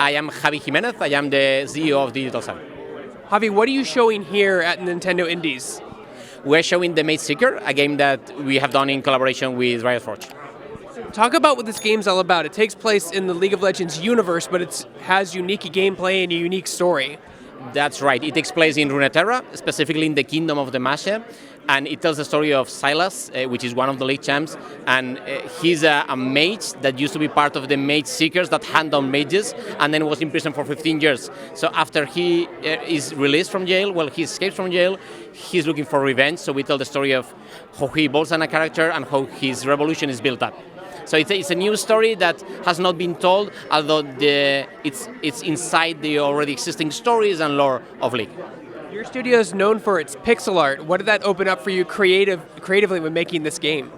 I am Javi Jimenez. I am the CEO of Digital Sun. Javi, what are you showing here at Nintendo Indies? We're showing the Mageseeker, a game that we have done in collaboration with Riot Forge. Talk about what this game's all about. It takes place in the League of Legends universe, but it has unique gameplay and a unique story. That's right. It takes place in Runeterra, specifically in the Kingdom of the Mage, and it tells the story of Sylas, which is one of the league champs, and he's a mage that used to be part of the Mageseekers that hand down mages, and then was in prison for 15 years. So after he is released from jail, he escapes from jail, he's looking for revenge, so we tell the story of how he evolves as a character and how his revolution is built up. So it's a new story that has not been told, although it's inside the already existing stories and lore of League. Your studio is known for its pixel art. What did that open up for you creatively when making this game?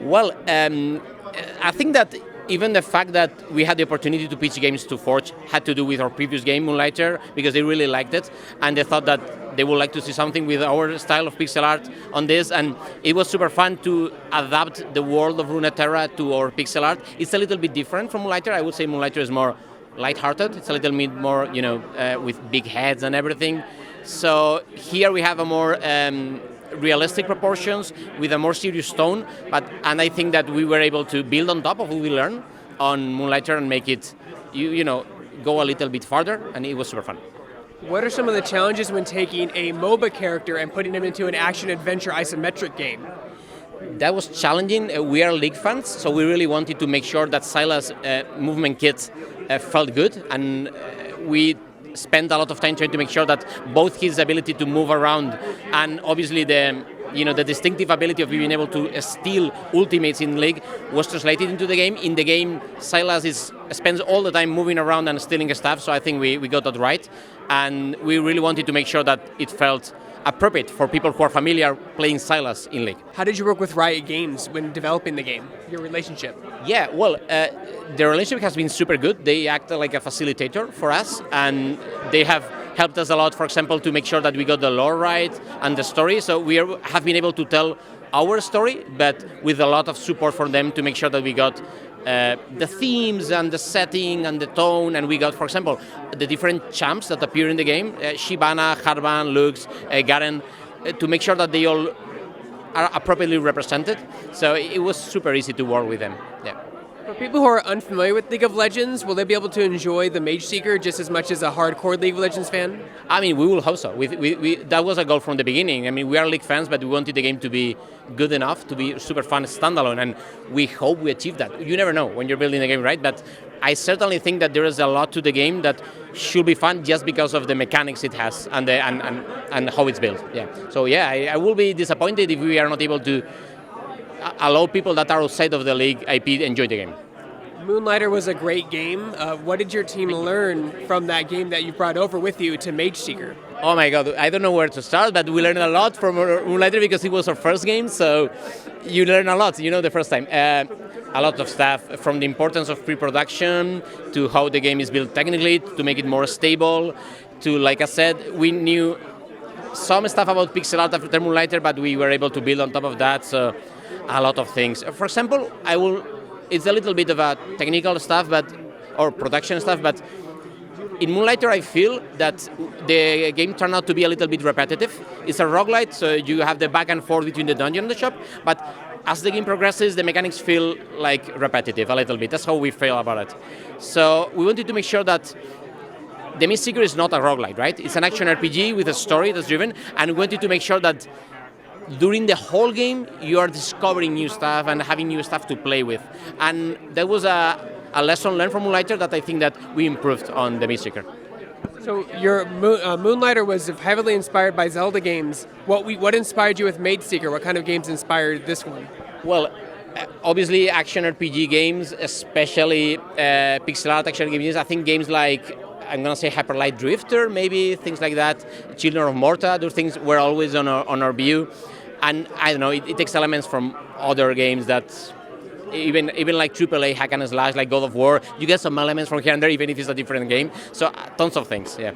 Well, I think that even the fact that we had the opportunity to pitch games to Forge had to do with our previous game, Moonlighter, because they really liked it, and they thought that they would like to see something with our style of pixel art on this, and it was super fun to adapt the world of Runeterra to our pixel art. It's a little bit different from Moonlighter. I would say Moonlighter is more lighthearted. It's a little bit more, with big heads and everything. So here we have a more realistic proportions with a more serious tone, and I think that we were able to build on top of what we learned on Moonlighter and make it, go a little bit farther, and it was super fun. What are some of the challenges when taking a MOBA character and putting him into an action-adventure isometric game? That was challenging. We are League fans, so we really wanted to make sure that Sylas' movement kit felt good, and we spent a lot of time trying to make sure that both his ability to move around and obviously the distinctive ability of being able to steal ultimates in League was translated into the game. In the game, Sylas spends all the time moving around and stealing stuff, so I think we got that right. And we really wanted to make sure that it felt appropriate for people who are familiar playing Sylas in League. How did you work with Riot Games when developing the game, your relationship? Yeah, well, the relationship has been super good. They act like a facilitator for us, and they have helped us a lot, for example, to make sure that we got the lore right and the story. So we have been able to tell our story, but with a lot of support from them to make sure that we got the themes and the setting and the tone, and we got, for example, the different champs that appear in the game, Shyvana, Harvan, Lux, Garen, to make sure that they all are appropriately represented. So it was super easy to work with them. Yeah. For people who are unfamiliar with League of Legends, will they be able to enjoy the Mageseeker just as much as a hardcore League of Legends fan? I mean, we will hope so. That was a goal from the beginning. I mean, we are League fans, but we wanted the game to be good enough to be super fun standalone, and we hope we achieve that. You never know when you're building a game, right? But I certainly think that there is a lot to the game that should be fun just because of the mechanics it has and how it's built. Yeah. So yeah, I will be disappointed if we are not able to allow people that are outside of the League IP enjoy the game. Moonlighter was a great game. What did your team learn from that game that you brought over with you to Mageseeker? Oh my God, I don't know where to start, but we learned a lot from Moonlighter because it was our first game, so you learn a lot, the first time. A lot of stuff, from the importance of pre-production to how the game is built technically to make it more stable, to, like I said, we knew some stuff about pixel art after Moonlighter, but we were able to build on top of that, so a lot of things. For example, it's a little bit of a technical stuff, or production stuff, but in Moonlighter I feel that the game turned out to be a little bit repetitive. It's a roguelite, so you have the back and forth between the dungeon and the shop, but as the game progresses, the mechanics feel like repetitive a little bit. That's how we feel about it. So we wanted to make sure that the Mageseeker is not a roguelite, right? It's an action RPG with a story that's driven, and we wanted to make sure that during the whole game, you are discovering new stuff and having new stuff to play with. And that was a lesson learned from Moonlighter that I think that we improved on the Mageseeker. So your Moonlighter was heavily inspired by Zelda games. What inspired you with Mageseeker? What kind of games inspired this one? Well, obviously action RPG games, especially pixel art action games. I think games like, I'm going to say Hyper Light Drifter, maybe, things like that. Children of Morta, those things were always on our view. And I don't know, it takes elements from other games that, even like AAA hack and slash, like God of War, you get some elements from here and there, even if it's a different game. So tons of things, yeah.